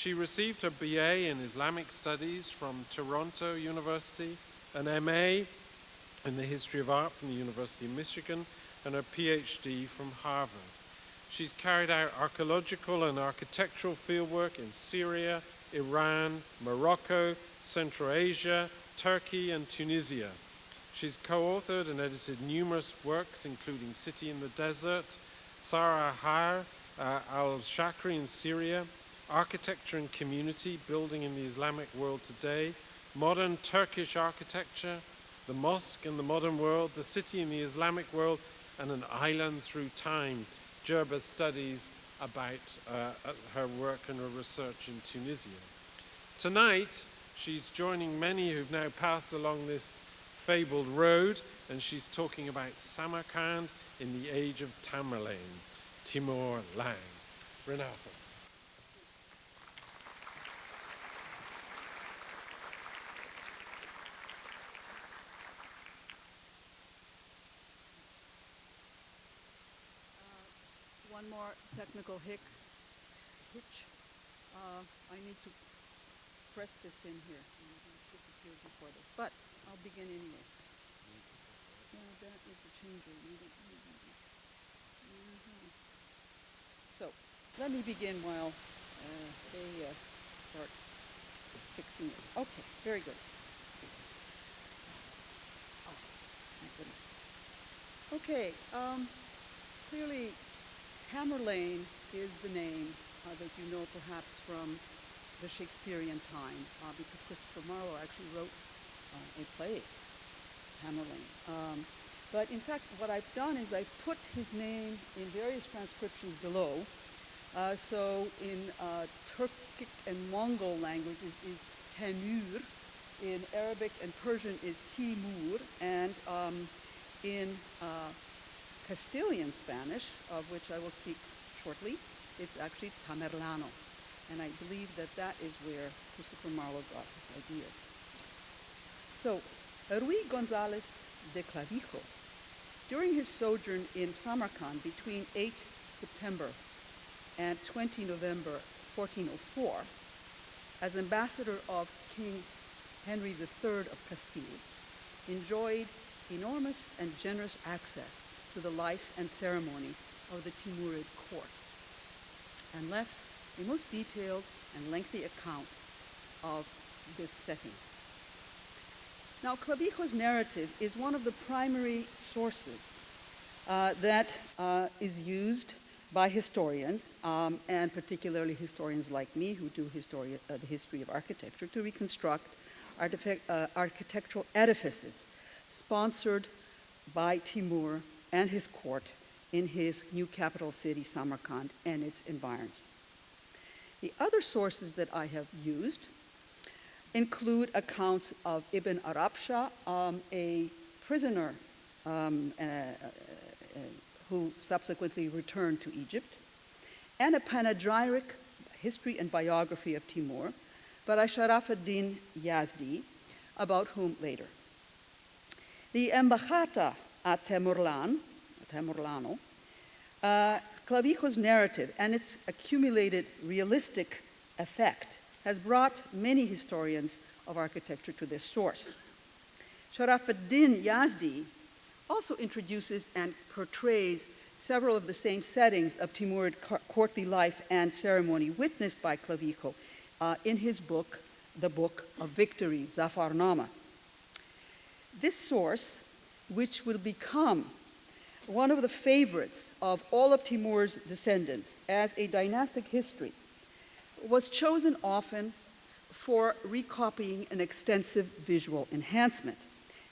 She received her BA in Islamic Studies from Toronto University, an MA in the History of Art from the University of Michigan, and her PhD from Harvard. She's carried out archaeological and architectural fieldwork in Syria, Iran, Morocco, Central Asia, Turkey, and Tunisia. She's co-authored and edited numerous works, including City in the Desert, Sarah Har al-Shakri in Syria, Architecture and Community, Building in the Islamic World Today, Modern Turkish Architecture, The Mosque in the Modern World, The City in the Islamic World, and An Island Through Time, Gerba's studies about her work and her research in Tunisia. Tonight, she's joining many who've now passed along this fabled road, and she's talking about Samarkand in the age of Tamurlane, Tamurlane. Renata. One more technical hitch. I need to press this in here. It disappeared before this, but I'll begin anyway. Yeah, that is the changer. So let me begin while they start fixing it. Okay, very good. Oh, my goodness. Okay, clearly Tamurlane is the name that you know perhaps from the Shakespearean time, because Christopher Marlowe actually wrote a play, Tamurlane. But in fact, what I've done is I put his name in various transcriptions below. So in Turkic and Mongol languages is Temür, in Arabic and Persian is Timur, and in Castilian Spanish, of which I will speak shortly, it's actually Tamerlano. And I believe that that is where Christopher Marlowe got his ideas. So, Ruy González de Clavijo, during his sojourn in Samarkand between 8 September and 20 November 1404, as ambassador of King Henry III of Castile, enjoyed enormous and generous access to the life and ceremony of the Timurid court, and left a most detailed and lengthy account of this setting. Now, Clavijo's narrative is one of the primary sources that is used by historians, and particularly historians like me who do the history of architecture, to reconstruct architectural edifices sponsored by Timur and his court in his new capital city, Samarkand, and its environs. The other sources that I have used include accounts of Ibn Arabsha, a prisoner who subsequently returned to Egypt, and a panegyric history and biography of Timur by Sharaf ad-Din Yazdi, about whom later. The Embajata at Tamurlano, Clavijo's narrative and its accumulated realistic effect has brought many historians of architecture to this source. Sharaf ad-Din Yazdi also introduces and portrays several of the same settings of Timurid courtly life and ceremony witnessed by Clavijo in his book, The Book of Victory, Zafarnama. This source, which will become one of the favorites of all of Timur's descendants as a dynastic history, was chosen often for recopying an extensive visual enhancement.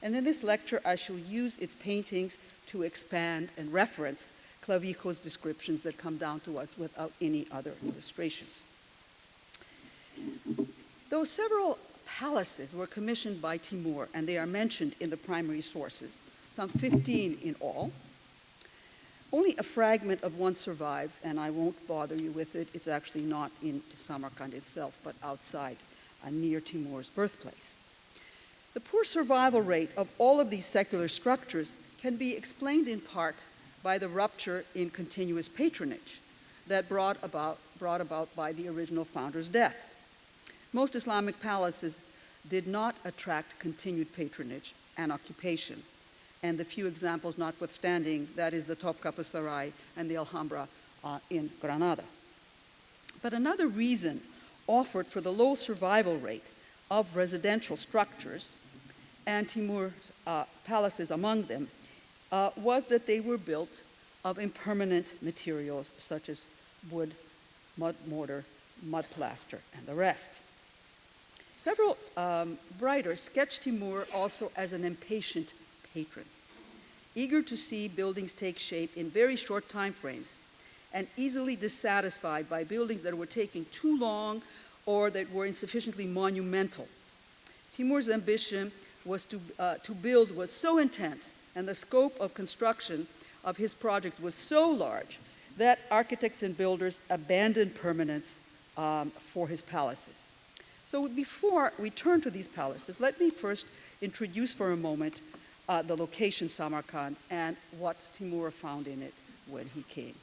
And in this lecture, I shall use its paintings to expand and reference Clavijo's descriptions that come down to us without any other illustrations. Though several palaces were commissioned by Timur, and they are mentioned in the primary sources, some 15 in all, only a fragment of one survives, and I won't bother you with it. It's actually not in Samarkand itself, but outside, near Timur's birthplace. The poor survival rate of all of these secular structures can be explained in part by the rupture in continuous patronage that brought about brought about by the original founder's death. Most Islamic palaces did not attract continued patronage and occupation, and the few examples notwithstanding, that is the Topkapı Saray and the Alhambra in Granada. But another reason offered for the low survival rate of residential structures, and Timur's palaces among them, was that they were built of impermanent materials such as wood, mud mortar, mud plaster, and the rest. Several writers sketched Timur also as an impatient patron, eager to see buildings take shape in very short time frames, and easily dissatisfied by buildings that were taking too long or that were insufficiently monumental. Timur's ambition was to build was so intense, and the scope of construction of his project was so large that architects and builders abandoned permanence for his palaces. So before we turn to these palaces, let me first introduce for a moment the location Samarkand and what Timur found in it when he came.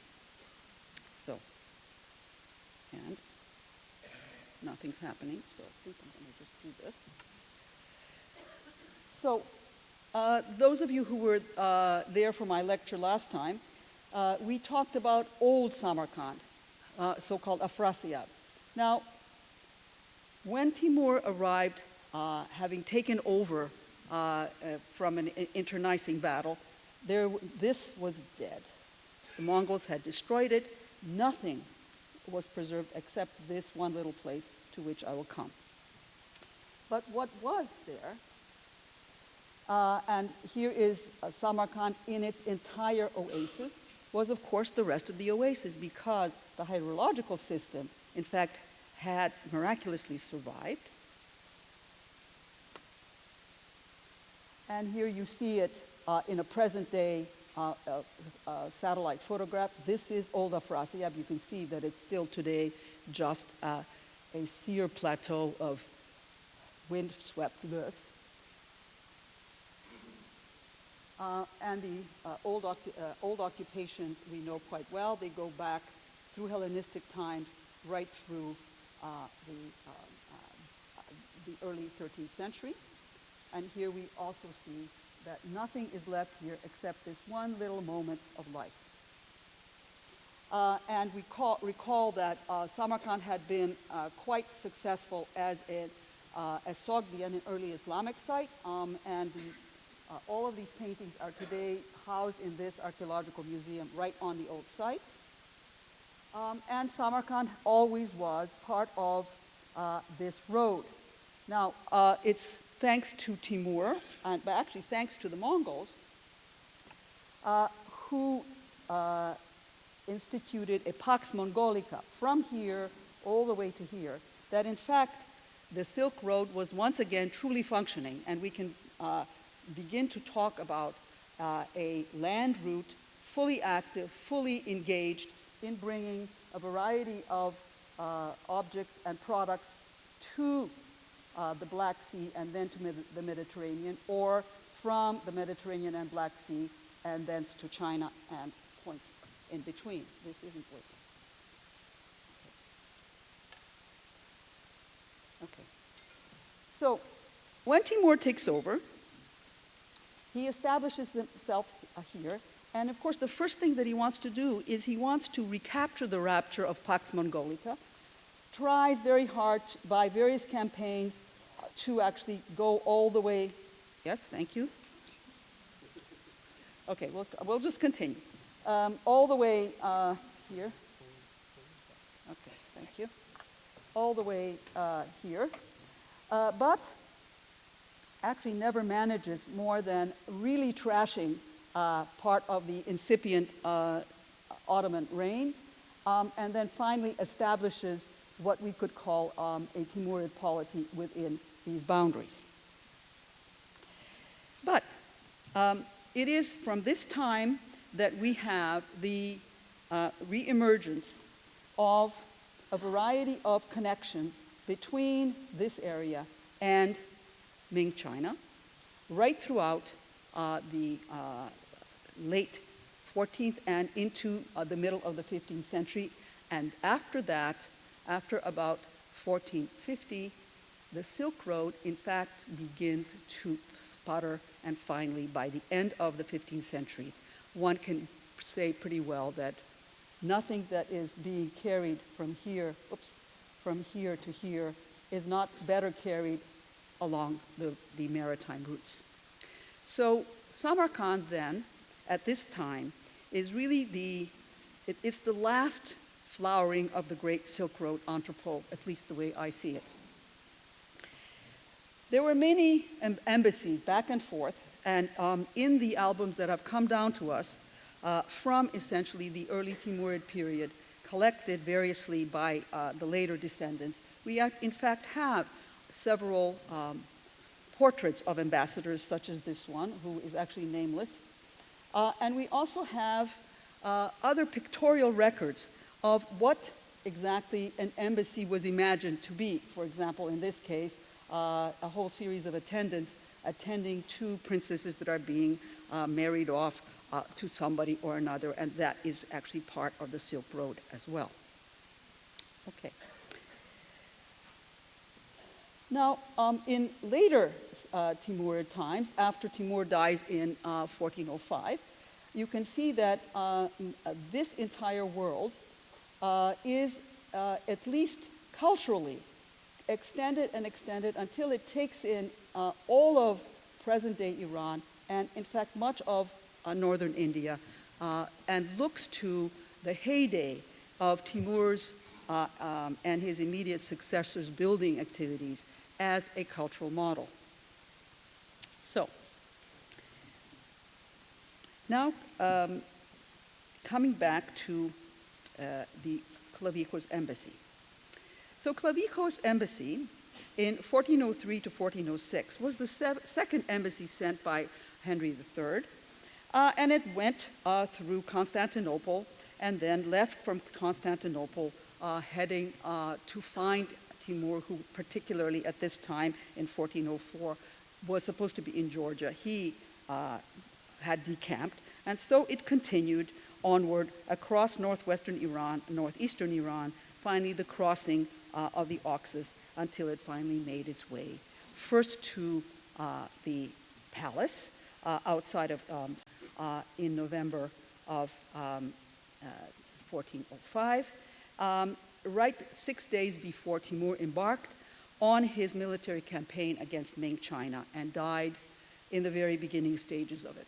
So, and nothing's happening, so I think I'm going to just do this. So, those of you who were there for my lecture last time, we talked about old Samarkand, so-called Afrasiyab. Now, when Timur arrived, having taken over from an internecine battle, this was dead. The Mongols had destroyed it. Nothing was preserved except this one little place to which I will come. But what was there, and here is Samarkand in its entire oasis, was of course the rest of the oasis, because the hydrological system, in fact, had miraculously survived. And here you see it in a present-day satellite photograph. This is Old Afrasiyab. You can see that it's still today just a sheer plateau of wind-swept earth. And the old occupations we know quite well. They go back through Hellenistic times right through the early 13th century. And here we also see that nothing is left here except this one little moment of life. And we recall that Samarkand had been quite successful as a Sogdian, an early Islamic site, and all of these paintings are today housed in this archaeological museum right on the old site. And Samarkand always was part of this road. Now, it's thanks to Timur, but actually thanks to the Mongols, who instituted a Pax Mongolica from here all the way to here, that in fact the Silk Road was once again truly functioning, and we can begin to talk about a land route fully active, fully engaged in bringing a variety of objects and products to the Black Sea and then to the Mediterranean, or from the Mediterranean and Black Sea and thence to China and points in between. This isn't working. Okay. So when Timur takes over, he establishes himself here, and of course the first thing that he wants to do is he wants to recapture the rapture of Pax Mongolica, tries very hard by various campaigns to actually go all the way. Yes, thank you. Okay, we'll just continue. All the way here. Okay, thank you. All the way here. But actually never manages more than really trashing part of the incipient Ottoman reign, and then finally establishes what we could call a Timurid polity within these boundaries. But it is from this time that we have the reemergence of a variety of connections between this area and Ming China, right throughout the late 14th and into the middle of the 15th century, And after that, after about 1450, the Silk Road, in fact, begins to sputter, and finally, by the end of the 15th century, one can say pretty well that nothing that is being carried from here to here is not better carried along the maritime routes. So Samarkand then, at this time, is really it's the last flowering of the Great Silk Road entrepot, at least the way I see it. There were many embassies back and forth, and in the albums that have come down to us from essentially the early Timurid period, collected variously by the later descendants, we in fact have several portraits of ambassadors, such as this one, who is actually nameless. And we also have other pictorial records of what exactly an embassy was imagined to be. For example, in this case, a whole series of attendants attending two princesses that are being married off to somebody or another, and that is actually part of the Silk Road as well. Okay. Now, in later Timurid times, after Timur dies in 1405, you can see that this entire world is at least culturally extended and extended until it takes in all of present-day Iran and, in fact, much of northern India, and looks to the heyday of Timur's and his immediate successors' building activities as a cultural model. So, now coming back to the Clavijo's embassy. So Clavijo's embassy in 1403 to 1406 was the second embassy sent by Henry III, and it went through Constantinople and then left from Constantinople heading to find Timur, who particularly at this time in 1404 was supposed to be in Georgia. He had decamped, and so it continued onward across northwestern Iran, northeastern Iran, finally the crossing of the Oxus until it finally made its way first to the palace outside of in November of 1405, right 6 days before Timur embarked on his military campaign against Ming China and died in the very beginning stages of it.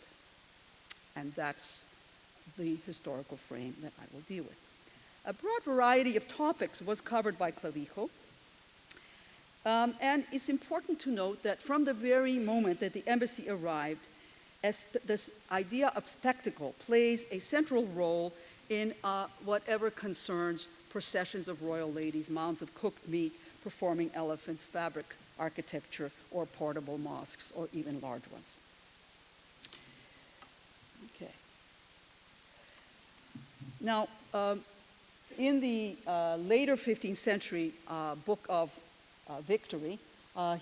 And that's the historical frame that I will deal with. A broad variety of topics was covered by Clavijo. And it's important to note that from the very moment that the embassy arrived, this idea of spectacle plays a central role in whatever concerns processions of royal ladies, mounds of cooked meat, performing elephants, fabric architecture, or portable mosques, or even large ones. Okay. Now, in the later 15th century Book of Victory,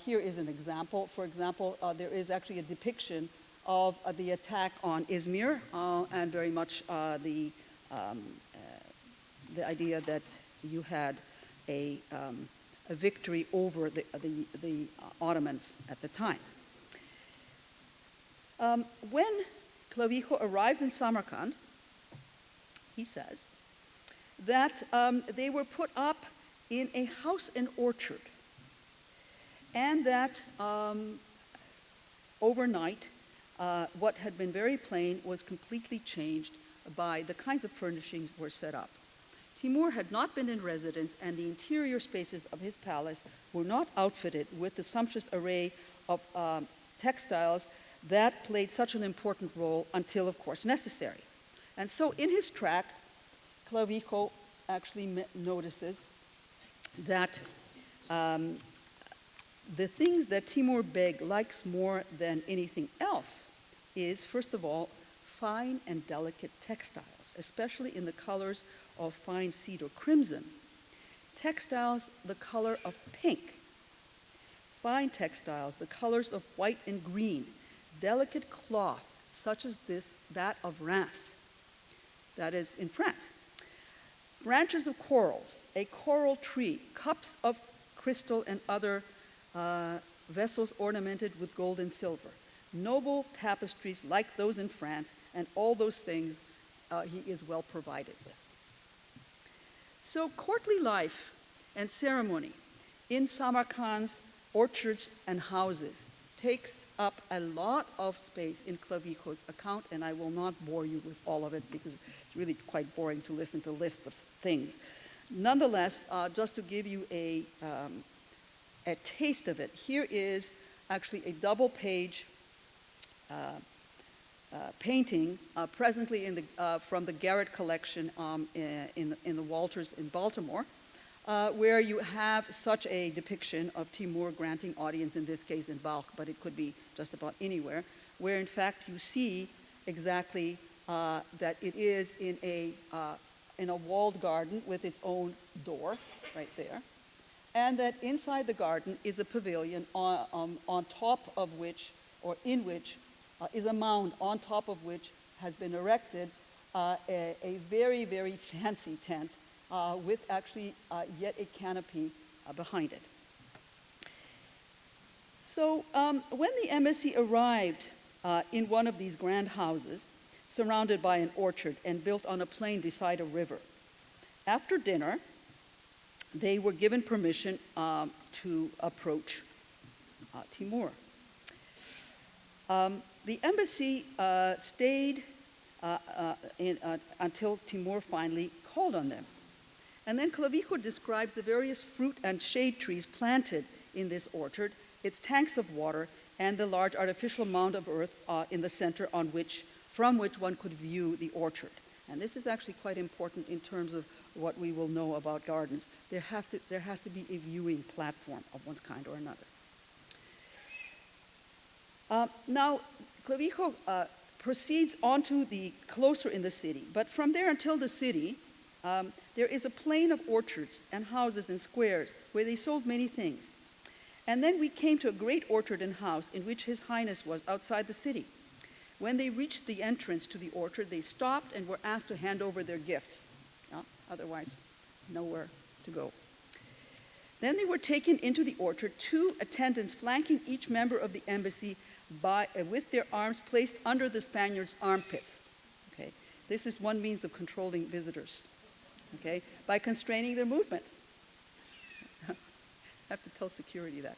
here is an example. For example, there is actually a depiction of the attack on Izmir, and very much the idea that you had a victory over the Ottomans at the time. When Clavijo arrives in Samarkand, he says that they were put up in a house and orchard, and that overnight what had been very plain was completely changed by the kinds of furnishings were set up. Timur had not been in residence, and the interior spaces of his palace were not outfitted with the sumptuous array of textiles that played such an important role until, of course, necessary. And so in his tract, Clavijo actually notices that the things that Timur Beg likes more than anything else is, first of all, fine and delicate textiles, especially in the colors of fine cedar crimson, textiles the color of pink, fine textiles the colors of white and green, delicate cloth such as that of Reims, that is in France, branches of corals, a coral tree, cups of crystal and other vessels ornamented with gold and silver, noble tapestries like those in France, and all those things he is well provided with. So courtly life and ceremony in Samarkand's orchards and houses takes up a lot of space in Clavijo's account, and I will not bore you with all of it because it's really quite boring to listen to lists of things. Nonetheless, just to give you a taste of it, here is actually a double-page painting presently from the Garrett collection in the Walters in Baltimore, where you have such a depiction of Timur granting audience, in this case in Balkh, but it could be just about anywhere, where in fact you see exactly that it is in a walled garden with its own door right there, and that inside the garden is a pavilion on top of which, or in which, is a mound on top of which has been erected a very, very fancy tent with actually yet a canopy behind it. So when the embassy arrived in one of these grand houses, surrounded by an orchard and built on a plain beside a river, after dinner, they were given permission to approach Timur. The embassy stayed until Timur finally called on them. And then Clavijo describes the various fruit and shade trees planted in this orchard, its tanks of water, and the large artificial mound of earth in the center from which one could view the orchard. And this is actually quite important in terms of what we will know about gardens. There has to be a viewing platform of one kind or another. Now, Clavijo proceeds onto the closer in the city, but from there until the city, there is a plain of orchards and houses and squares where they sold many things. And then we came to a great orchard and house in which His Highness was outside the city. When they reached the entrance to the orchard, they stopped and were asked to hand over their gifts. Otherwise, nowhere to go. Then they were taken into the orchard, 2 attendants flanking each member of the embassy with their arms placed under the Spaniards' armpits. Okay? This is one means of controlling visitors, okay? By constraining their movement. I have to tell security that.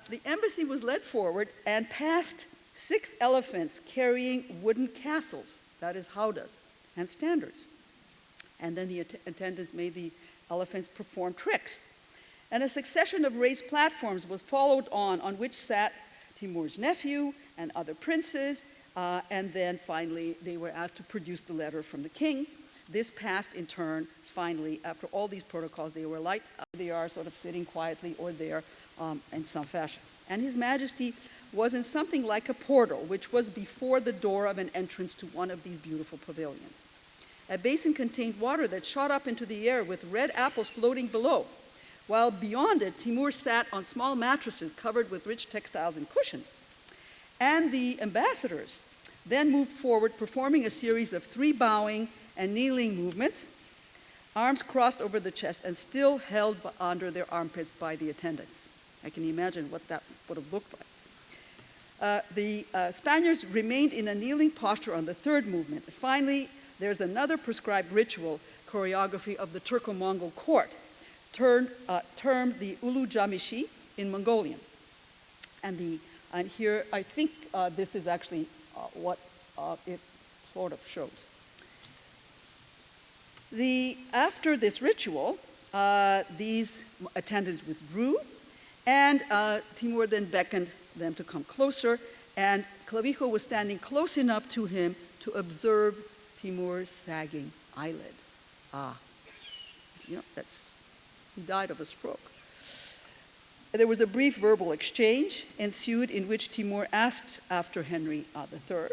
The embassy was led forward and past 6 elephants carrying wooden castles, that is howdahs, and standards. And then the attendants made the elephants perform tricks. And a succession of raised platforms was followed on which sat Timur's nephew and other princes, and then finally they were asked to produce the letter from the king. This passed in turn, finally, after all these protocols, they were like they are sort of sitting quietly or there in some fashion. And His Majesty was in something like a portal, which was before the door of an entrance to one of these beautiful pavilions. A basin contained water that shot up into the air with red apples floating below, while beyond it, Timur sat on small mattresses covered with rich textiles and cushions. And the ambassadors then moved forward, performing a series of 3 bowing and kneeling movements, arms crossed over the chest and still held under their armpits by the attendants. I can imagine what that would have looked like. The Spaniards remained in a kneeling posture on the 3rd movement. Finally, there's another prescribed ritual choreography of the Turco-Mongol court, termed the Ulu Jamishi in Mongolian. And here, I think this is actually what it sort of shows. After this ritual, these attendants withdrew, and Timur then beckoned them to come closer, and Clavijo was standing close enough to him to observe Timur's sagging eyelid. He died of a stroke. There was a brief verbal exchange ensued in which Timur asked after Henry III,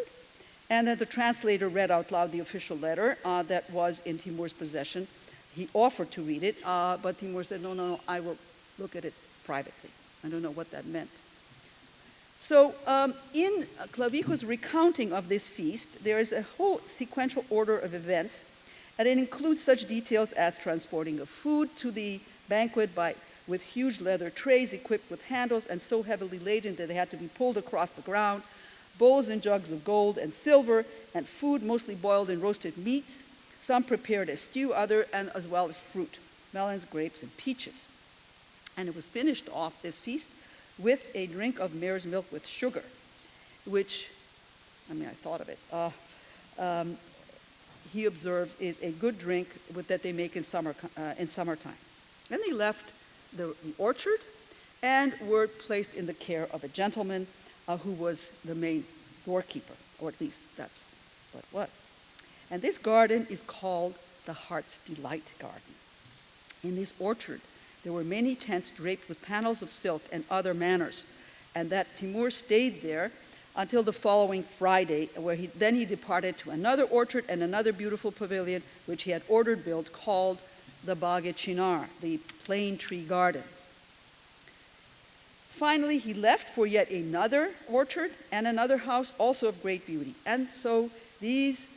and then the translator read out loud the official letter that was in Timur's possession. He offered to read it, but Timur said, no, I will look at it privately. I don't know what that meant. So in Clavijo's recounting of this feast, there is a whole sequential order of events, And it includes such details as transporting of food to the banquet with huge leather trays equipped with handles and so heavily laden that they had to be pulled across the ground, bowls and jugs of gold and silver, and food mostly boiled and roasted meats, some prepared as stew, and as well as fruit, melons, grapes, and peaches. And it was finished off, this feast, with a drink of mare's milk with sugar, which, I thought of it, he observes is a good drink that they make in summertime. Then they left the orchard and were placed in the care of a gentleman who was the main doorkeeper, or at least that's what it was. And this garden is called the Heart's Delight Garden. In this orchard, there were many tents draped with panels of silk and other manners, and that Timur stayed there until the following Friday, where he departed to another orchard and another beautiful pavilion, which he had ordered built, called the Bagh-e Chinar, the plane tree garden. Finally, he left for yet another orchard and another house, also of great beauty. And so these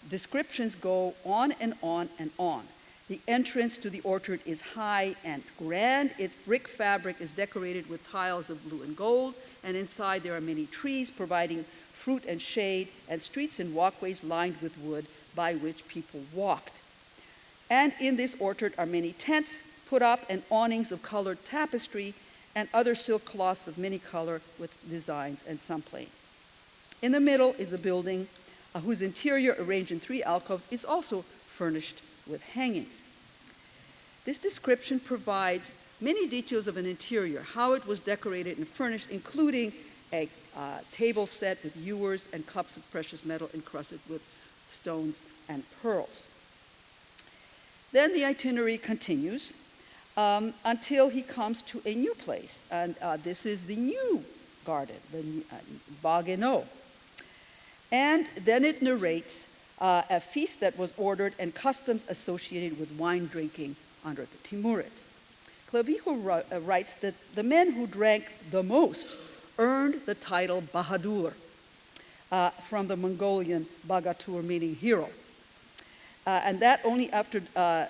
descriptions go on and on and on. The entrance to the orchard is high and grand. Its brick fabric is decorated with tiles of blue and gold, and inside there are many trees providing fruit and shade, and streets and walkways lined with wood by which people walked. And in this orchard are many tents put up and awnings of colored tapestry and other silk cloths of many color with designs and some plain. In the middle is a building whose interior, arranged in 3 alcoves, is also furnished with hangings. This description provides many details of an interior, how it was decorated and furnished, including a table set with ewers and cups of precious metal encrusted with stones and pearls. Then the itinerary continues until he comes to a new place, and this is the new garden, the Bagh-e-No. And then it narrates a feast that was ordered and customs associated with wine drinking under the Timurids. Clavijo writes that the men who drank the most earned the title Bahadur, from the Mongolian Bagatur, meaning hero. And that only after the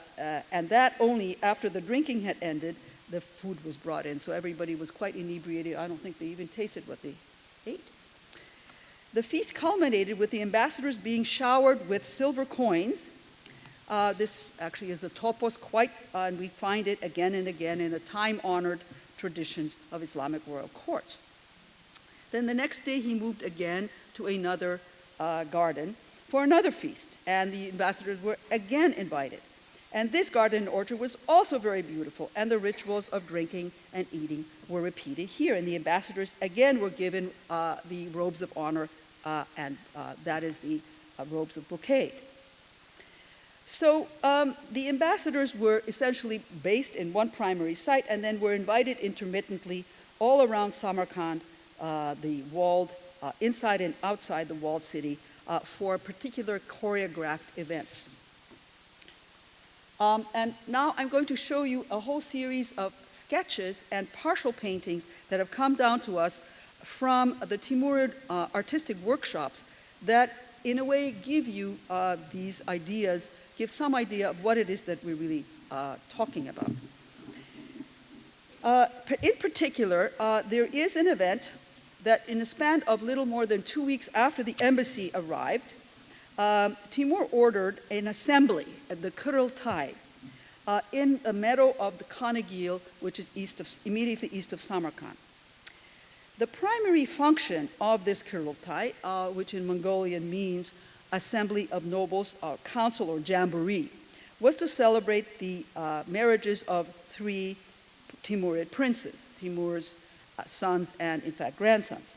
drinking had ended, the food was brought in. So everybody was quite inebriated. I don't think they even tasted what they ate. The feast culminated with the ambassadors being showered with silver coins. This actually is a topos, and we find it again and again in the time-honored traditions of Islamic royal courts. Then the next day he moved again to another garden for another feast, and the ambassadors were again invited. And this garden and orchard was also very beautiful, and the rituals of drinking and eating were repeated here. And the ambassadors again were given the robes of honor, and that is the robes of brocade. So the ambassadors were essentially based in one primary site and then were invited intermittently all around Samarkand, the walled, inside and outside the walled city, for particular choreographed events. And now I'm going to show you a whole series of sketches and partial paintings that have come down to us from the Timurid artistic workshops that in a way give you these ideas, give some idea of what it is that we're really talking about. In particular, there is an event that in the span of little more than 2 weeks after the embassy arrived, Timur ordered an assembly at the Kurultai in the meadow of the Kanagil, which is immediately east of Samarkand. The primary function of this Kurultai, which in Mongolian means assembly of nobles, council or jamboree, was to celebrate the marriages of 3 Timurid princes, Timur's sons and, in fact, grandsons.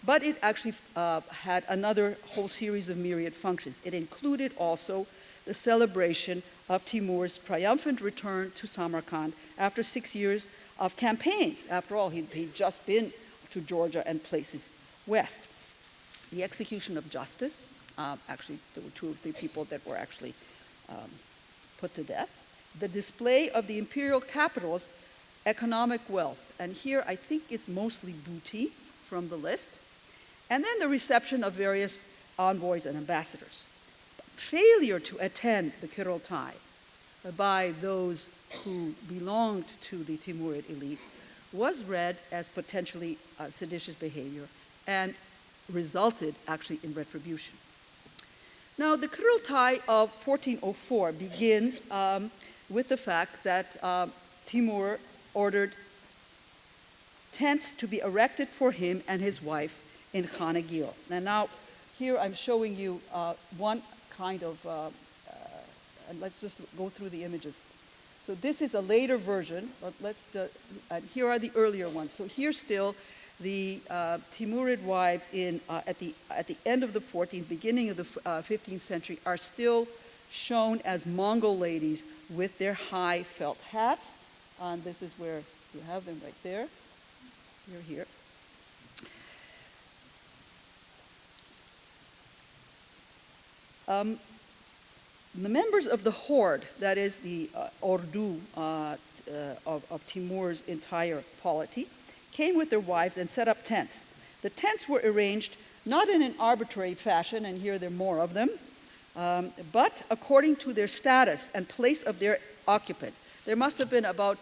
But it actually had another whole series of myriad functions. It included also the celebration of Timur's triumphant return to Samarkand after 6 years of campaigns. After all, he'd just been to Georgia and places west. The execution of justice, actually there were 2 or 3 people that were actually put to death. The display of the imperial capital's economic wealth, and here I think it's mostly booty from the list, and then the reception of various envoys and ambassadors. failure to attend the Kurultai by those who belonged to the Timurid elite was read as potentially seditious behavior and resulted actually in retribution. Now, the Kurultai of 1404 begins with the fact that Timur ordered tents to be erected for him and his wife in Khanagil. And now, here I'm showing you one kind of, and let's just go through the images. So this is a later version, but and here are the earlier ones. So here still, the Timurid wives at the end of the 14th, beginning of the 15th century are still shown as Mongol ladies with their high felt hats. And this is where you have them right there. You're here. The members of the horde, that is the Ordu of Timur's entire polity, came with their wives and set up tents. The tents were arranged not in an arbitrary fashion, and here there are more of them, but according to their status and place of their occupants. There must have been about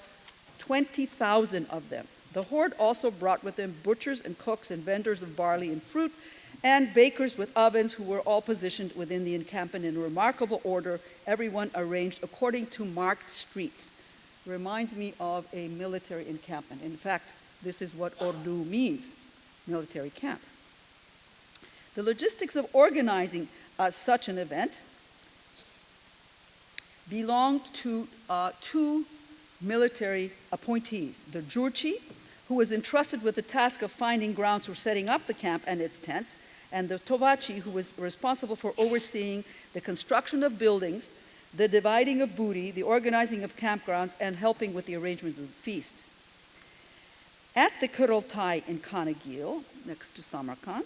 20,000 of them. The horde also brought with them butchers and cooks and vendors of barley and fruit, and bakers with ovens who were all positioned within the encampment in remarkable order, everyone arranged according to marked streets. Reminds me of a military encampment. In fact, this is what Ordu means, military camp. The logistics of organizing such an event belonged to two military appointees, the Jurchi, who was entrusted with the task of finding grounds for setting up the camp and its tents, and the Tovachi, who was responsible for overseeing the construction of buildings, the dividing of booty, the organizing of campgrounds, and helping with the arrangement of the feast. At the Kurultai in Khanagil, next to Samarkand,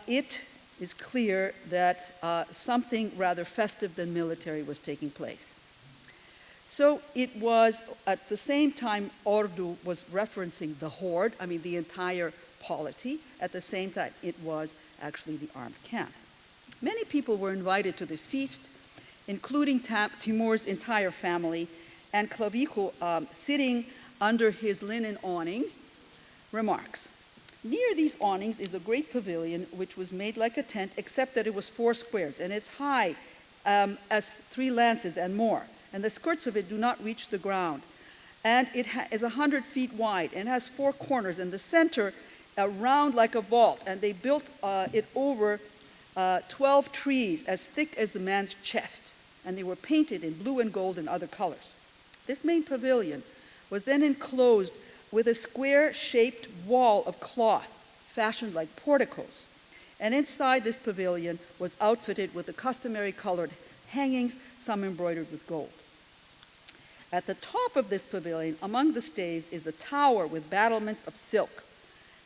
it is clear that something rather festive than military was taking place. So it was, at the same time, Ordu was referencing the horde, I mean the entire polity. At the same time, it was actually the armed camp. Many people were invited to this feast, including Timur's entire family, and Clavijo, sitting under his linen awning, remarks, "Near these awnings is a great pavilion, which was made like a tent, except that it was 4 squares, and it's high as 3 lances and more, and the skirts of it do not reach the ground. And it is 100 feet wide, and has 4 corners, and the center round like a vault, and they built it over 12 trees as thick as the man's chest, and they were painted in blue and gold and other colors. This main pavilion was then enclosed with a square-shaped wall of cloth fashioned like porticos, and inside this pavilion was outfitted with the customary colored hangings, some embroidered with gold. At the top of this pavilion, among the staves, is a tower with battlements of silk."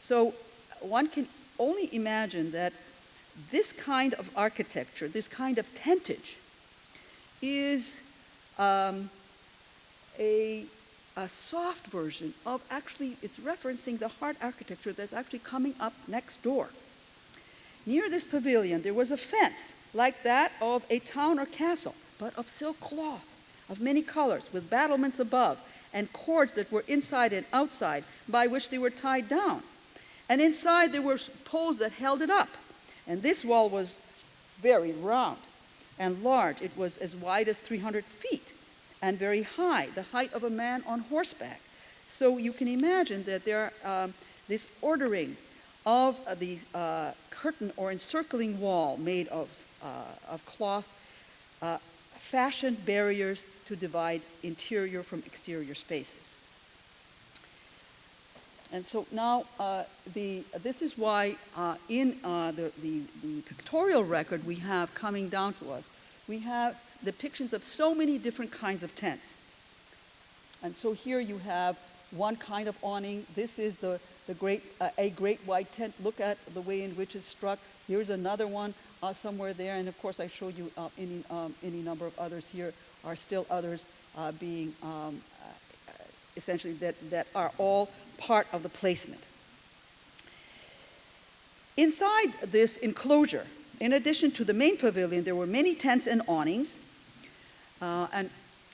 So one can only imagine that this kind of architecture, this kind of tentage, is a soft version of actually, it's referencing the hard architecture that's actually coming up next door. Near this pavilion, there was a fence like that of a town or castle, but of silk cloth, of many colors, with battlements above, and cords that were inside and outside, by which they were tied down. And inside there were poles that held it up. And this wall was very round and large. It was as wide as 300 feet and very high, the height of a man on horseback. So you can imagine that there this ordering of the curtain or encircling wall made of cloth fashioned barriers to divide interior from exterior spaces. And so now this is why in the pictorial record we have coming down to us, we have depictions of so many different kinds of tents. And so here you have one kind of awning. This is a great white tent. Look at the way in which it's struck. Here's another one somewhere there. And of course I showed you any number of others. Here are still others being essentially that are all part of the placement. Inside this enclosure In addition to the main pavilion, there were many tents and awnings. And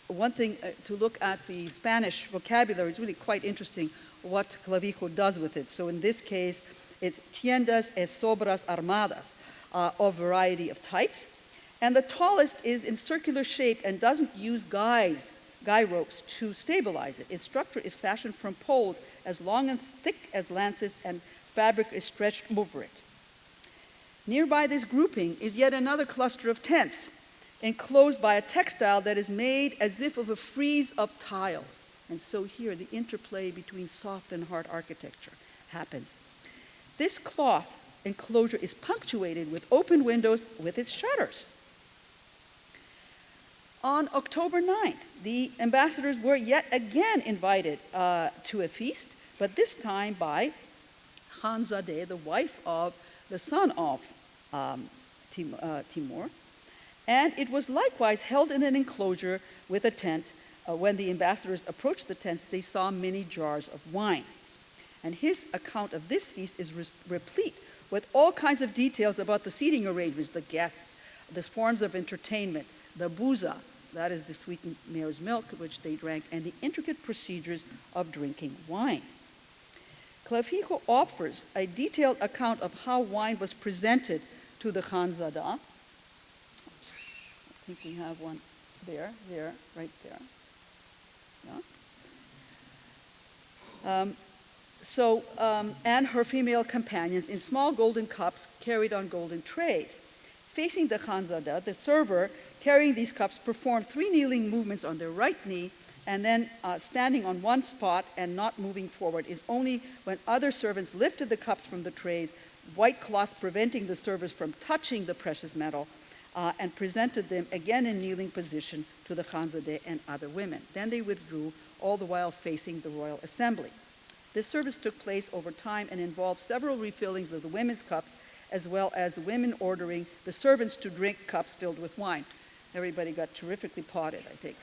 one thing to look at the Spanish vocabulary is really quite interesting what Clavijo does with it. So in this case, it's tiendas e sobras armadas of variety of types. And the tallest is in circular shape and doesn't use guy ropes to stabilize it. Its structure is fashioned from poles as long and thick as lances, and fabric is stretched over it. Nearby this grouping is yet another cluster of tents, enclosed by a textile that is made as if of a frieze of tiles. And so here the interplay between soft and hard architecture happens. This cloth enclosure is punctuated with open windows with its shutters. On October 9th, the ambassadors were yet again invited to a feast, but this time by Khanzadeh, the wife of the son of Timur. And it was likewise held in an enclosure with a tent. When the ambassadors approached the tents, they saw many jars of wine. And his account of this feast is replete with all kinds of details about the seating arrangements, the guests, the forms of entertainment, the buza, that is the sweetened mare's milk, which they drank, and the intricate procedures of drinking wine. Clavijo offers a detailed account of how wine was presented to the Khanzada. I think we have one there, right there. Yeah. And her female companions in small golden cups carried on golden trays. Facing the Khanzada, the server carrying these cups performed 3 kneeling movements on their right knee, and then standing on one spot and not moving forward is only when other servants lifted the cups from the trays, white cloth preventing the servers from touching the precious metal, and presented them again in kneeling position to the Khanzadeh and other women. Then they withdrew, all the while facing the royal assembly. This service took place over time and involved several refillings of the women's cups, as well as the women ordering the servants to drink cups filled with wine. Everybody got terrifically potted, I think.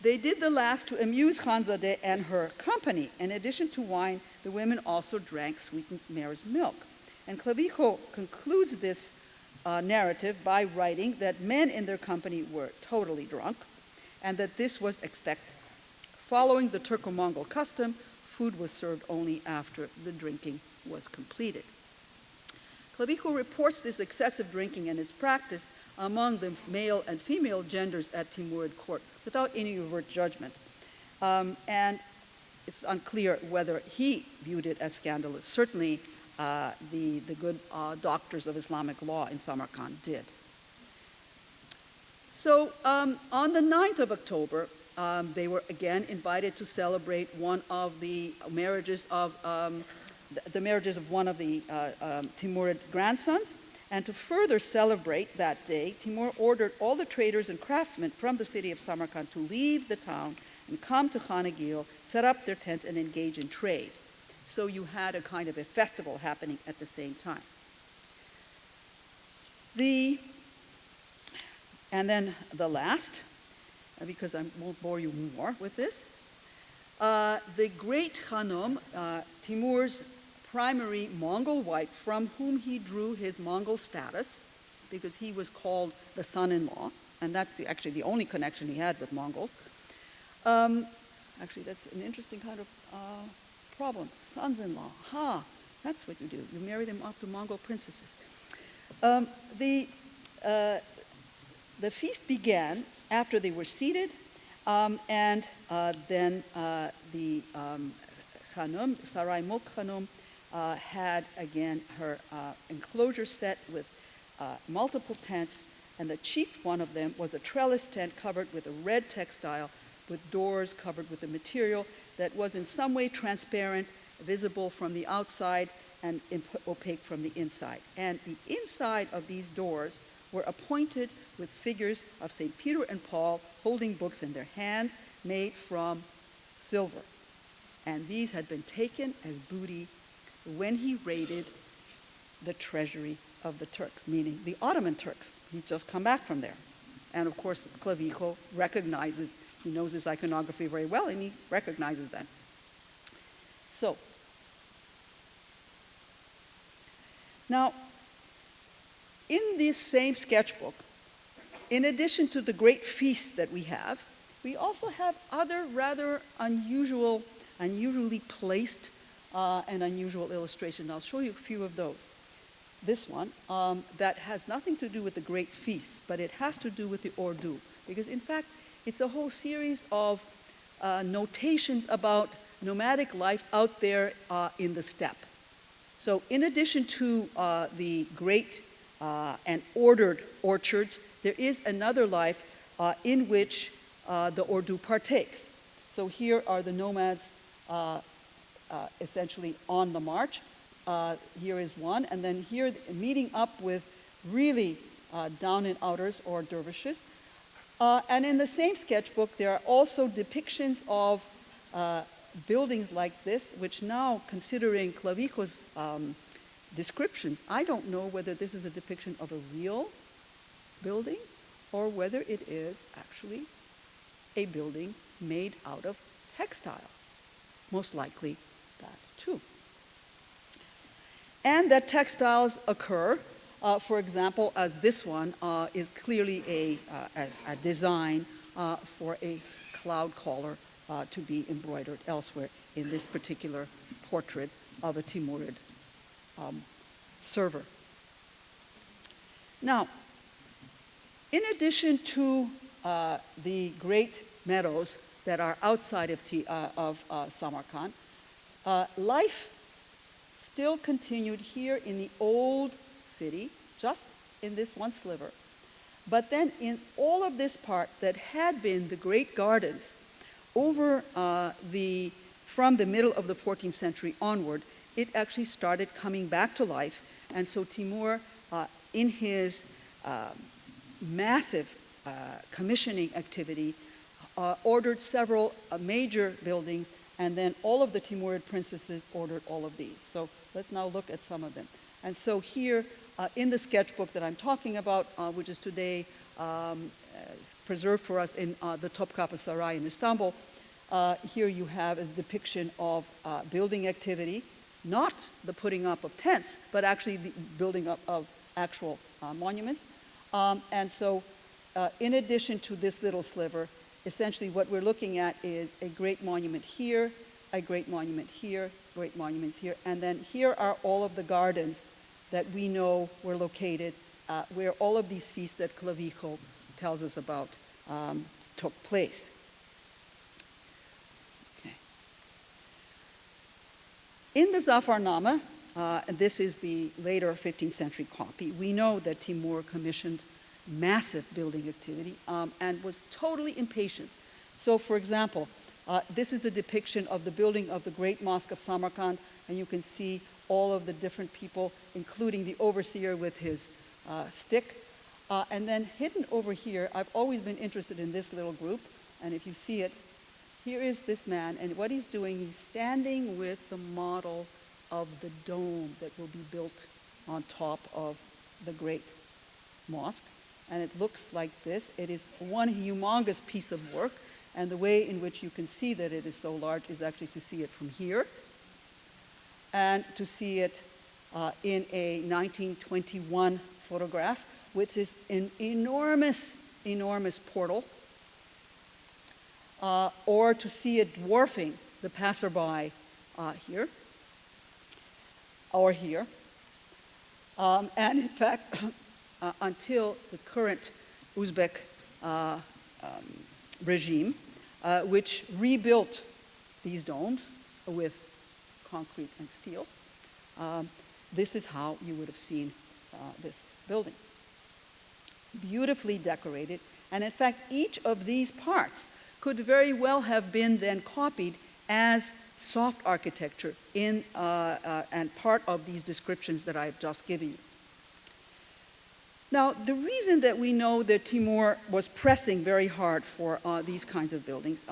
They did the last to amuse Khanzadeh and her company. In addition to wine, the women also drank sweetened mare's milk. And Clavijo concludes this narrative by writing that men in their company were totally drunk, and that this was expected. Following the Turco-Mongol custom, food was served only after the drinking was completed. Clavijo reports this excessive drinking and its practice among the male and female genders at Timurid court without any overt judgment. And it's unclear whether he viewed it as scandalous. Certainly, the good doctors of Islamic law in Samarkand did. So on the 9th of October, they were again invited to celebrate one of the marriages of one of the Timurid grandsons. And to further celebrate that day, Timur ordered all the traders and craftsmen from the city of Samarkand to leave the town and come to Khanagil, set up their tents, and engage in trade. So you had a kind of a festival happening at the same time. And then the last, because I won't bore you more with this, the great Khanum, Timur's primary Mongol wife, from whom he drew his Mongol status, because he was called the son-in-law, and that's actually the only connection he had with Mongols. Actually, that's an interesting kind of problem. Sons-in-law, that's what you do. You marry them off to Mongol princesses. The feast began after they were seated, and then the Khanum, Sarai Mulk Khanum, had again her enclosure set with multiple tents, and the chief one of them was a trellis tent covered with a red textile with doors covered with a material that was in some way transparent, visible from the outside, and opaque from the inside. And the inside of these doors were appointed with figures of St. Peter and Paul holding books in their hands made from silver. And these had been taken as booty when he raided the treasury of the Turks, meaning the Ottoman Turks. He'd just come back from there. And of course, Clavijo recognizes, he knows his iconography very well, and he recognizes that. So, now, in this same sketchbook, in addition to the great feasts that we have, we also have other rather unusually placed and unusual illustrations. I'll show you a few of those. This one, that has nothing to do with the great feasts, but it has to do with the ordu. Because in fact, it's a whole series of notations about nomadic life out there in the steppe. So in addition to the great and ordered orchards, there is another life in which the ordu partakes. So here are the nomads essentially on the march. Here is one, and then here meeting up with really down and outers or dervishes. And in the same sketchbook, there are also depictions of buildings like this, which now, considering Clavijo's descriptions, I don't know whether this is a depiction of a real building or whether it is actually a building made out of textile. Most likely that too. And that textiles occur, for example, as this one is clearly a design for a cloud collar to be embroidered elsewhere in this particular portrait of a Timurid server. Now, in addition to the great meadows that are outside of Samarkand, life still continued here in the old city, just in this one sliver. But then in all of this part that had been the great gardens over from the middle of the 14th century onward, it actually started coming back to life. And so Timur, in his massive commissioning activity, ordered several major buildings, and then all of the Timurid princesses ordered all of these. So let's now look at some of them. And so here in the sketchbook that I'm talking about, which is today preserved for us in the Topkapı Saray in Istanbul, here you have a depiction of building activity, not the putting up of tents, but actually the building up of actual monuments. And so in addition to this little sliver, essentially what we're looking at is a great monument here, a great monument here, great monuments here, and then here are all of the gardens that we know were located where all of these feasts that Clavijo tells us about took place. Okay. In the Zafarnama, and this is the later 15th century copy, we know that Timur commissioned massive building activity and was totally impatient. So for example, this is the depiction of the building of the Great Mosque of Samarkand, and you can see all of the different people, including the overseer with his stick. And then hidden over here, I've always been interested in this little group, and if you see it, here is this man, and what he's doing, he's standing with the model of the dome that will be built on top of the Great Mosque. And it looks like this. It is one humongous piece of work, and the way in which you can see that it is so large is actually to see it from here, and to see it in a 1921 photograph, which is an enormous, enormous portal, or to see it dwarfing the passerby here, or here. And in fact, until the current Uzbek regime, which rebuilt these domes with concrete and steel, this is how you would have seen this building. Beautifully decorated, and in fact, each of these parts could very well have been then copied as soft architecture in and part of these descriptions that I've just given you. Now, the reason that we know that Timur was pressing very hard for these kinds of buildings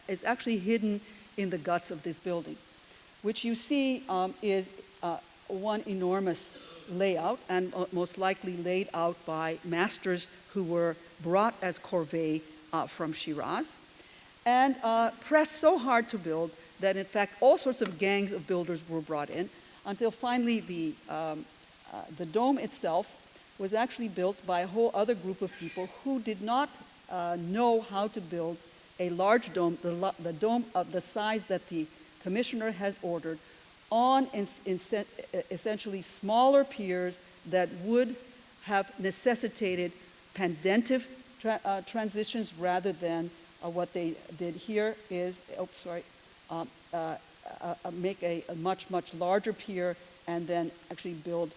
is actually hidden in the guts of this building, which you see is one enormous layout, and most likely laid out by masters who were brought as corvée from Shiraz, and pressed so hard to build that in fact all sorts of gangs of builders were brought in, until finally the dome itself was actually built by a whole other group of people who did not know how to build a large dome, the dome of the size that the commissioner has ordered, on essentially smaller piers that would have necessitated pendentive transitions rather than what they did here is, make a much, much larger pier and then actually build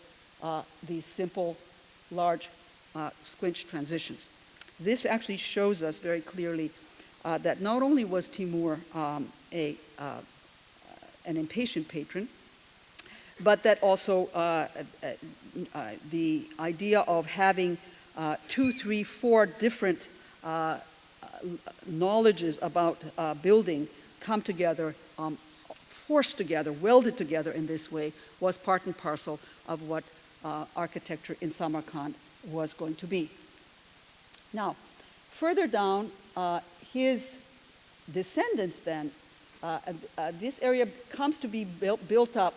these simple, large squinch transitions. This actually shows us very clearly that not only was Timur an impatient patron, but that also the idea of having 2, 3, 4 different knowledges about building come together, forced together, welded together in this way, was part and parcel of what architecture in Samarkand was going to be. Now, further down, his descendants then, this area comes to be built up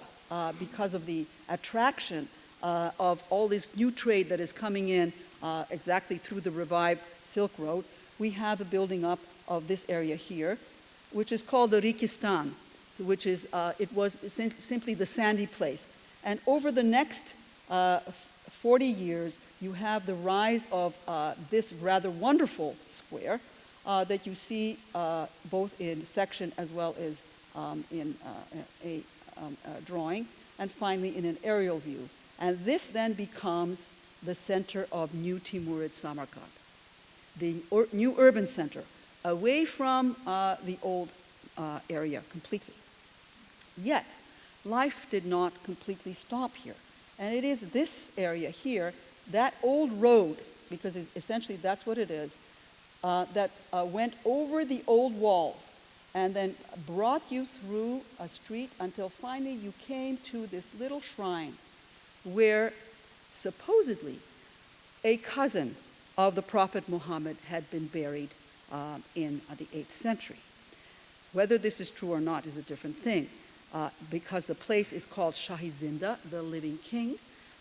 because of the attraction of all this new trade that is coming in exactly through the revived Silk Road. We have the building up of this area here, which is called the Rikistan, which is, it was simply the sandy place. And over the next 40 years, you have the rise of this rather wonderful square that you see both in section as well as in a drawing, and finally in an aerial view. And this then becomes the center of New Timurid Samarkand, the new urban center, away from the old area completely. Yet, life did not completely stop here. And it is this area here, that old road, because essentially that's what it is, that went over the old walls and then brought you through a street until finally you came to this little shrine where supposedly a cousin of the Prophet Muhammad had been buried in the 8th century. Whether this is true or not is a different thing, because the place is called Shahi Zinda, the living king,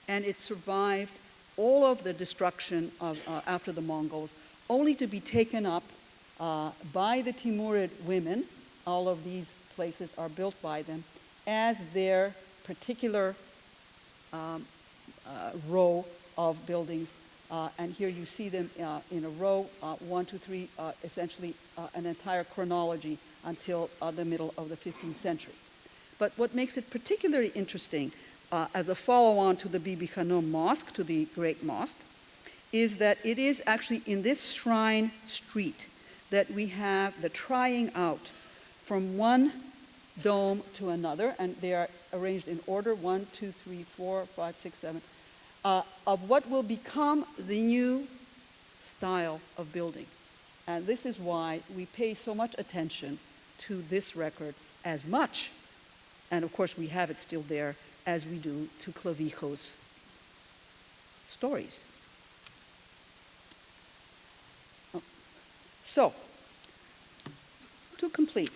and it survived all of the destruction of, after the Mongols, only to be taken up by the Timurid women. All of these places are built by them as their particular row of buildings. And here you see them in a row, 1, 2, 3, essentially an entire chronology until the middle of the 15th century. But what makes it particularly interesting as a follow-on to the Bibi Khanum Mosque, to the Great Mosque, is that it is actually in this shrine street that we have the trying out from one dome to another, and they are arranged in order, 1, 2, 3, 4, 5, 6, 7, of what will become the new style of building. And this is why we pay so much attention to this record as much, and of course we have it still there, as we do to Clavijo's stories. So, to complete,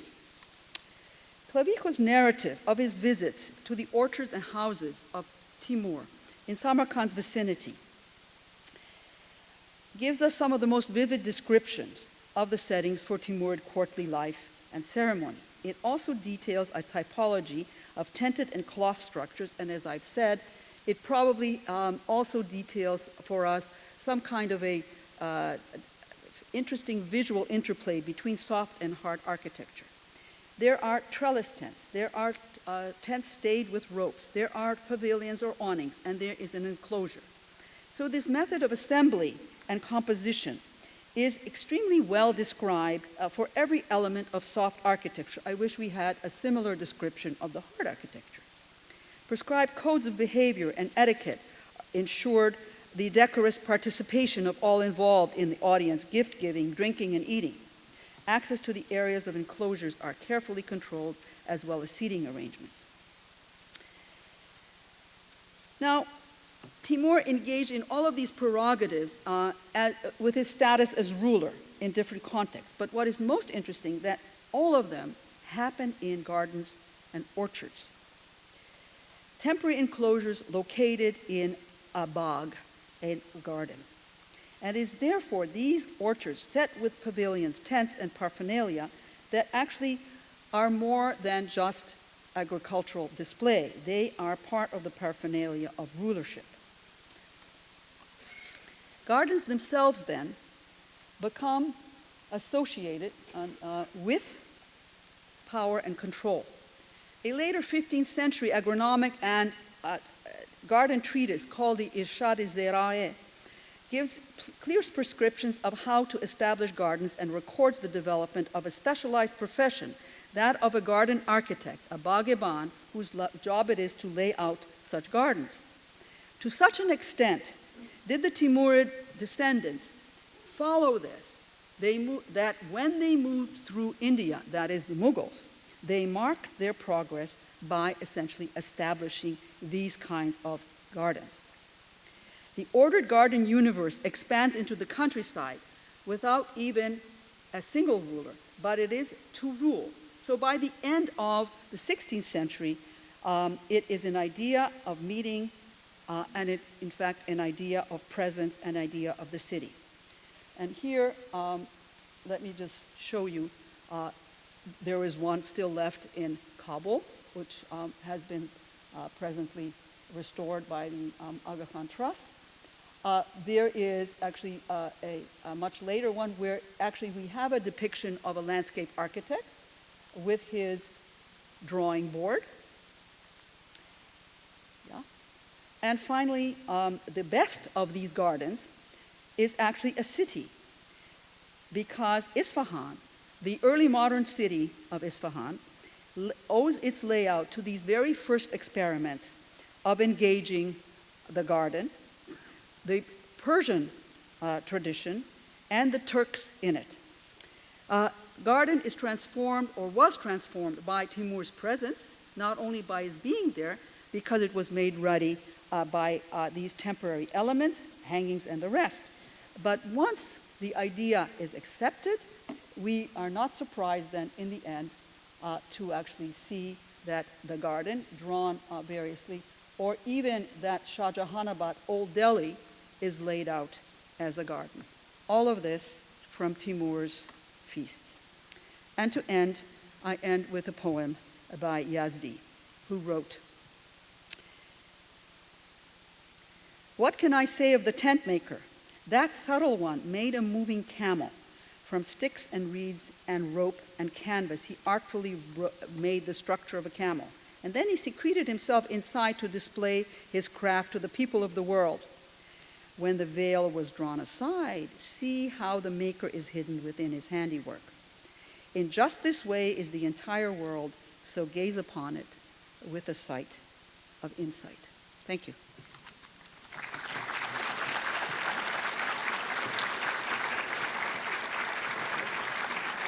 Clavijo's narrative of his visits to the orchards and houses of Timur in Samarkand's vicinity gives us some of the most vivid descriptions of the settings for Timurid courtly life and ceremony. It also details a typology of tented and cloth structures, and as I've said, it probably also details for us some kind of a interesting visual interplay between soft and hard architecture. There are trellis tents, there are tents stayed with ropes, there are pavilions or awnings, and there is an enclosure. So this method of assembly and composition is extremely well described for every element of soft architecture. I wish we had a similar description of the hard architecture. Prescribed codes of behavior and etiquette ensured the decorous participation of all involved in the audience, gift giving, drinking, and eating. Access to the areas of enclosures are carefully controlled, as well as seating arrangements. Now, Timur engaged in all of these prerogatives with his status as ruler in different contexts. But what is most interesting, that all of them happen in gardens and orchards. Temporary enclosures located in a bog, a garden. And it is therefore these orchards set with pavilions, tents, and paraphernalia that actually are more than just agricultural display. They are part of the paraphernalia of rulership. Gardens themselves then become associated with power and control. A later 15th century agronomic and garden treatise called the Irshad-i-Zerae gives clear prescriptions of how to establish gardens and records the development of a specialized profession, that of a garden architect, a bageban, whose job it is to lay out such gardens. To such an extent did the Timurid descendants follow this, that when they moved through India, that is the Mughals, they marked their progress by essentially establishing these kinds of gardens. The ordered garden universe expands into the countryside without even a single ruler, but it is to rule. So by the end of the 16th century, it is an idea of meeting and it, in fact, an idea of presence, an idea of the city. And here, let me just show you, there is one still left in Kabul, which has been presently restored by the Aga Khan Trust. There is actually a much later one where actually we have a depiction of a landscape architect with his drawing board. Yeah. And finally, the best of these gardens is actually a city, because Isfahan, the early modern city of Isfahan, owes its layout to these very first experiments of engaging the garden, the Persian tradition, and the Turks in it. Garden is transformed, or was transformed, by Timur's presence, not only by his being there, because it was made ready by these temporary elements, hangings, and the rest. But once the idea is accepted, we are not surprised then in the end to actually see that the garden, drawn variously, or even that Shah Jahanabad Old Delhi is laid out as a garden. All of this from Timur's feasts. And to end, I end with a poem by Yazdi, who wrote, "What can I say of the tent maker? That subtle one made a moving camel. From sticks and reeds and rope and canvas, he artfully made the structure of a camel. And then he secreted himself inside to display his craft to the people of the world. When the veil was drawn aside, see how the maker is hidden within his handiwork. In just this way is the entire world, so gaze upon it with a sight of insight." Thank you.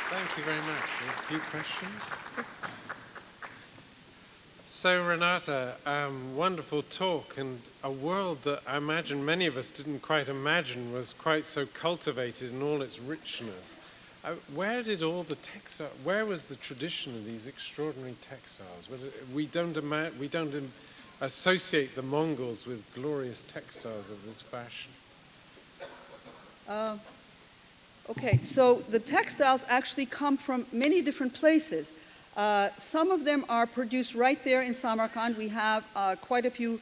Thank you very much. A few questions? So Renata, wonderful talk, and a world that I imagine many of us didn't quite imagine was quite so cultivated in all its richness. Where did all the textiles, where was the tradition of these extraordinary textiles? We don't associate the Mongols with glorious textiles of this fashion. Okay, so the textiles actually come from many different places. Some of them are produced right there in Samarkand. We have quite a few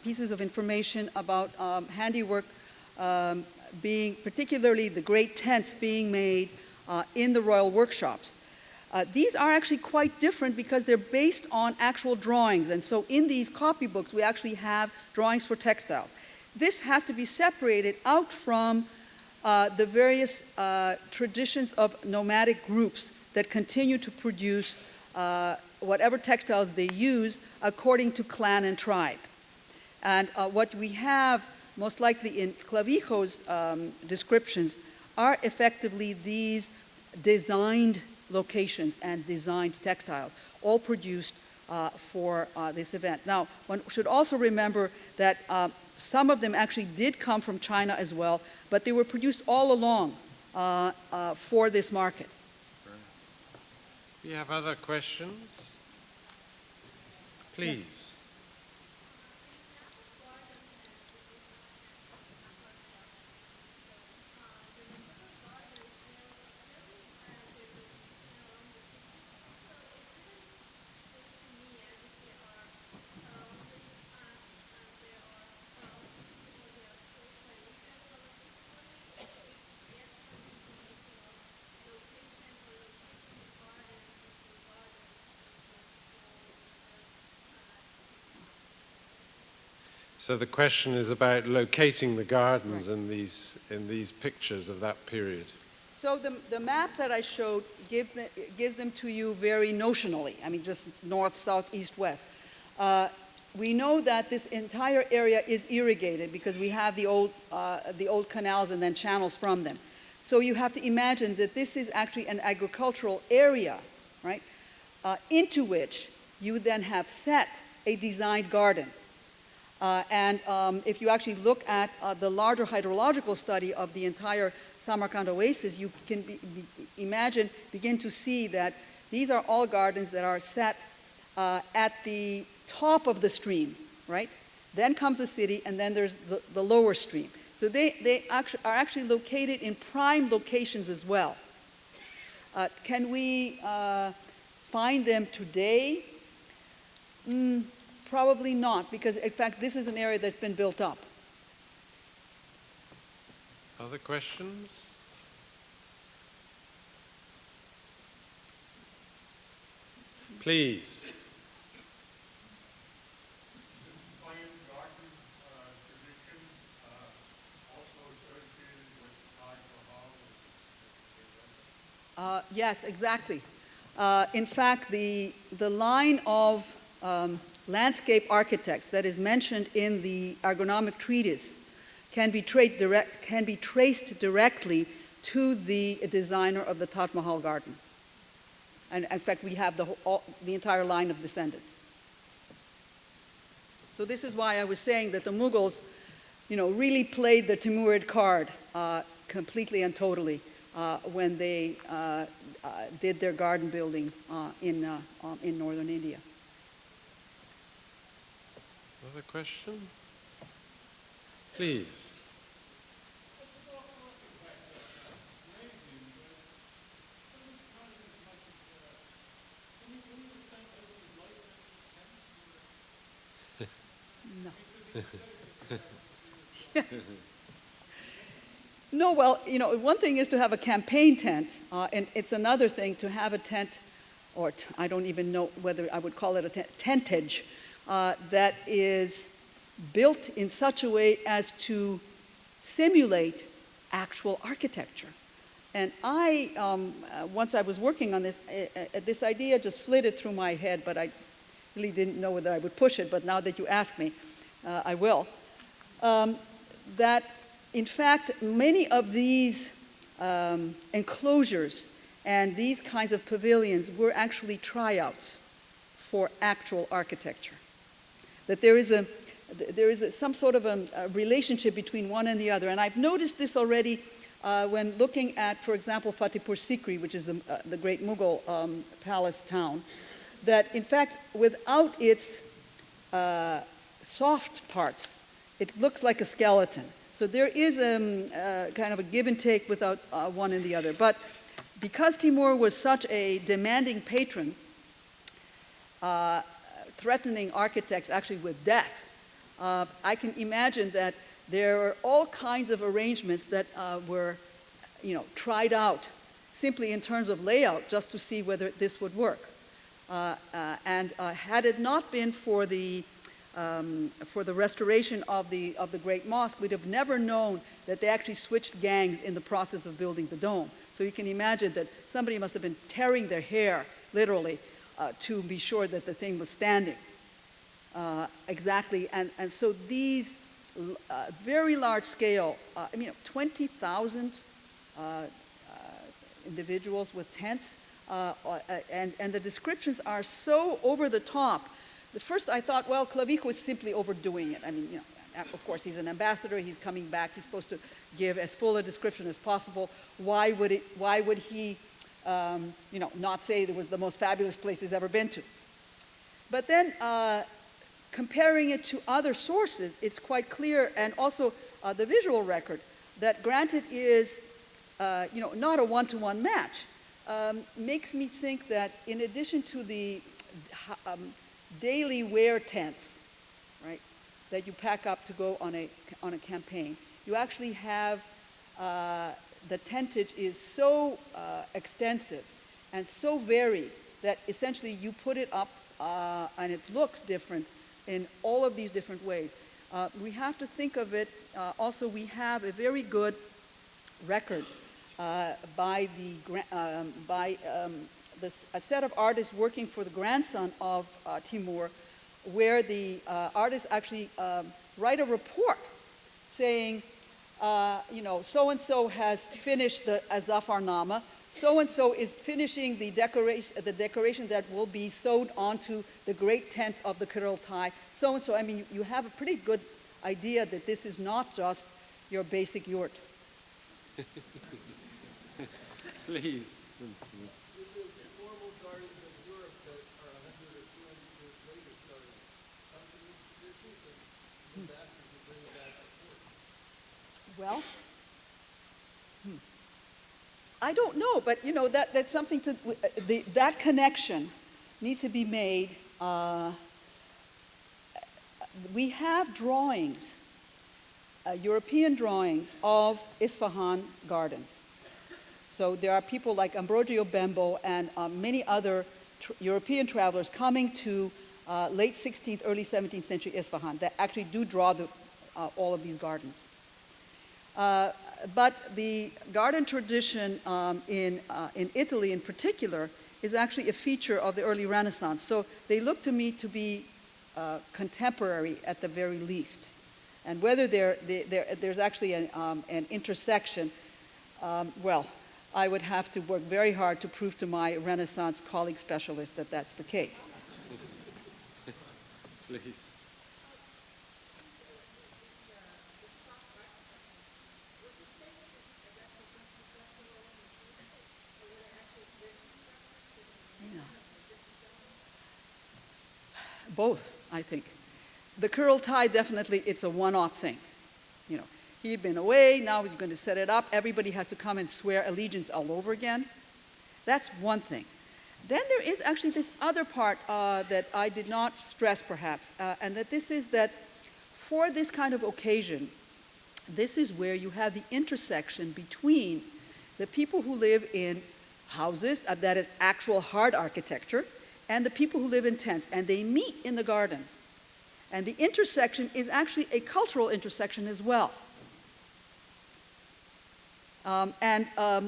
pieces of information about handiwork being, particularly the great tents being made in the royal workshops. These are actually quite different because they're based on actual drawings. And so in these copybooks, we actually have drawings for textiles. This has to be separated out from the various traditions of nomadic groups that continue to produce whatever textiles they use according to clan and tribe. And what we have, most likely in Clavijo's descriptions, are effectively these designed locations and designed textiles, all produced for this event. Now, one should also remember that some of them actually did come from China as well, but they were produced all along for this market. Do you have other questions? Please. Yes. So the question is about locating the gardens in these pictures of that period. So the map that I showed gives them to you very notionally. I mean, just north, south, east, west. We know that this entire area is irrigated because we have the old canals and then channels from them. So you have to imagine that this is actually an agricultural area, right, into which you then have set a designed garden. And if you actually look at the larger hydrological study of the entire Samarkand oasis, you can begin to see that these are all gardens that are set at the top of the stream, right? Then comes the city, and then there's the lower stream. So they are actually located in prime locations as well. Can we find them today? Probably not, because in fact this is an area that's been built up. Other questions? Please. Yes, exactly. In fact, the line of landscape architects that is mentioned in the agronomic treatise can be traced directly to the designer of the Taj Mahal garden. And in fact, we have the entire line of descendants. So this is why I was saying that the Mughals, really played the Timurid card completely and totally when they did their garden building in northern India. Another question? Please. No. No, well, one thing is to have a campaign tent, and it's another thing to have a tent, or I don't even know whether I would call it a tentage, that is built in such a way as to simulate actual architecture. And once I was working on this, this idea just flitted through my head, but I really didn't know whether I would push it, but now that you ask me, I will. That, in fact, many of these enclosures and these kinds of pavilions were actually tryouts for actual architecture. That there is some sort of a relationship between one and the other. And I've noticed this already when looking at, for example, Fatehpur Sikri, which is the great Mughal palace town, that in fact, without its soft parts, it looks like a skeleton. So there is kind of a give and take without one and the other. But because Timur was such a demanding patron, threatening architects actually with death, I can imagine that there were all kinds of arrangements that were, tried out simply in terms of layout just to see whether this would work. And had it not been for the restoration of the Great Mosque, we'd have never known that they actually switched gangs in the process of building the dome. So you can imagine that somebody must have been tearing their hair, literally, to be sure that the thing was standing. Exactly, and so these very large scale, 20,000 individuals with tents, and the descriptions are so over the top. At first I thought, well, Clavijo is simply overdoing it. I mean, of course he's an ambassador, he's coming back, he's supposed to give as full a description as possible. Why would he, not say it was the most fabulous place he's ever been to? But then, comparing it to other sources, it's quite clear, and also the visual record, that granted is, not a one-to-one match, makes me think that in addition to the daily wear tents, right, that you pack up to go on a campaign, you actually have the tentage is so extensive and so varied that essentially you put it up and it looks different in all of these different ways. We have to think of it, also we have a very good record by a set of artists working for the grandson of Timur, where the artists actually write a report saying, so-and-so has finished the Zafarnama, so-and-so is finishing the decoration that will be sewed onto the great tent of the Kurultai, so-and-so. I mean, you have a pretty good idea that this is not just your basic yurt. Please. Formal gardens of Europe that are 100 or 200 years later started come to these traditions and ambassadors will bring it back and forth. Well, I don't know, but that's something to, that connection needs to be made. We have drawings, European drawings of Isfahan gardens. So there are people like Ambrogio Bembo and many other European travelers coming to late 16th, early 17th century Isfahan that actually do draw all of these gardens. But the garden tradition in Italy in particular is actually a feature of the early Renaissance. So they look to me to be contemporary at the very least. And whether there's actually an intersection, well, I would have to work very hard to prove to my Renaissance colleague specialist that that's the case. Please. Both, I think. The Kurultai, definitely, it's a one-off thing. He'd been away, now he's going to set it up. Everybody has to come and swear allegiance all over again. That's one thing. Then there is actually this other part that I did not stress, perhaps, and that this is that for this kind of occasion, this is where you have the intersection between the people who live in houses, that is actual hard architecture, and the people who live in tents, and they meet in the garden. And the intersection is actually a cultural intersection as well.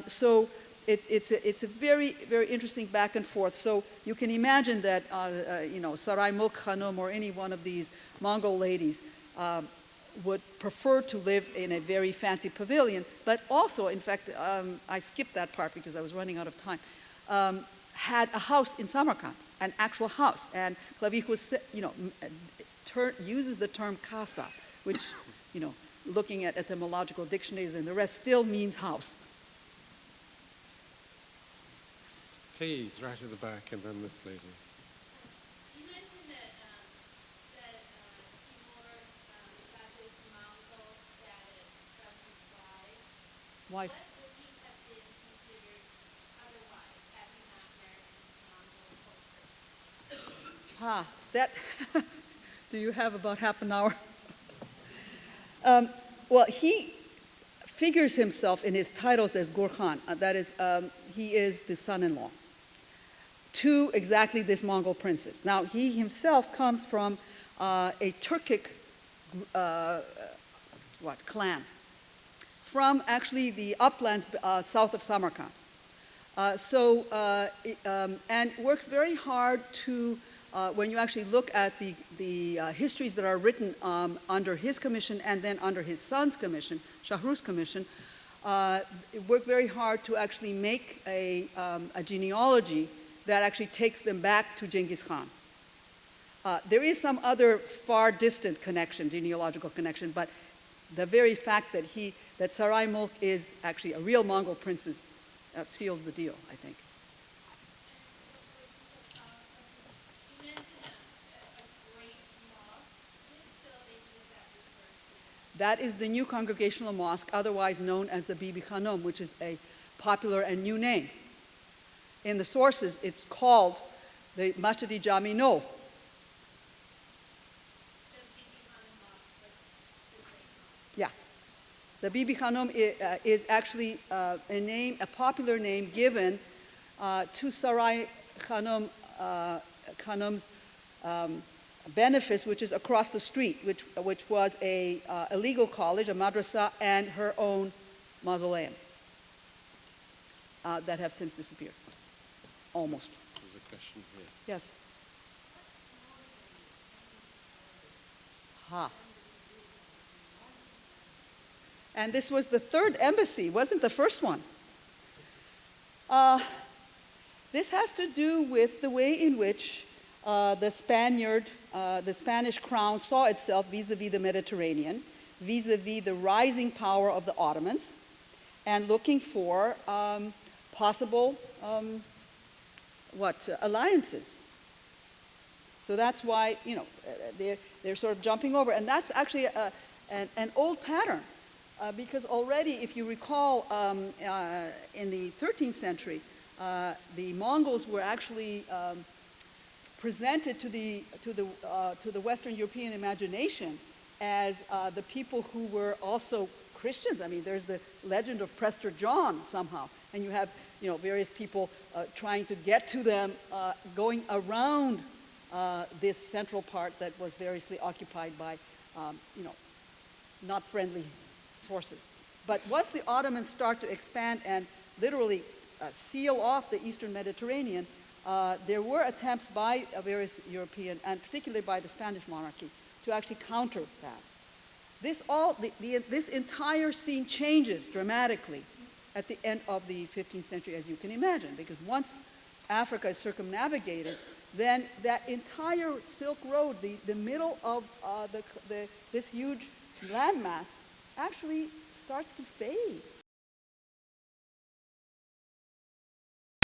So it's a very, very interesting back and forth. So you can imagine that, Saray Mulk Khanum or any one of these Mongol ladies would prefer to live in a very fancy pavilion, but also, in fact, I skipped that part because I was running out of time, had a house in Samarkand, an actual house. And Clavich was, uses the term casa, which, looking at etymological dictionaries and the rest, still means house. Please, right at the back, and then this lady. You mentioned that Timur got his Mongol status from his wife. Wife. What would he have been considered otherwise had he not married Mongol culture? That, do you have about half an hour? Well, he figures himself in his titles as Gurkhan. That is, he is the son-in-law to exactly this Mongol princess. Now, he himself comes from a Turkic clan, from actually the uplands south of Samarkand. And works very hard to, when you actually look at the histories that are written under his commission and then under his son's commission, Shahrukh's commission, worked very hard to actually make a genealogy that actually takes them back to Genghis Khan. There is some other far distant connection, genealogical connection, but the very fact that Saray Mulk is actually a real Mongol princess seals the deal, I think. You mentioned a Great Mosque. Which building does that refer to? That is the new Congregational Mosque, otherwise known as the Bibi Khanum, which is a popular and new name. In the sources, it's called the Masjid-i Jami No. Yeah. The Bibi Khanum is actually a popular name given to Saray Khanum's benefice, which is across the street, which was a legal college, a madrasa, and her own mausoleum that have since disappeared, almost. There's a question here. Yes. Ha. And this was the third embassy, wasn't the first one. This has to do with the way in which the Spanish crown saw itself vis-a-vis the Mediterranean, vis-a-vis the rising power of the Ottomans, and looking for possible alliances. So that's why, you know, they're sort of jumping over. And that's actually an old pattern. Because already, if you recall, in the 13th century, the Mongols were actually presented to the Western European imagination as the people who were also Christians. I mean, there's the legend of Prester John somehow, and you have, you know, various people trying to get to them, going around this central part that was variously occupied by, you know, not friendly forces. But once the Ottomans start to expand and literally seal off the Eastern Mediterranean, there were attempts by various European, and particularly by the Spanish monarchy, to actually counter that. This entire scene changes dramatically at the end of the 15th century, as you can imagine, because once Africa is circumnavigated, then that entire Silk Road, the middle of this huge landmass, actually starts to fade.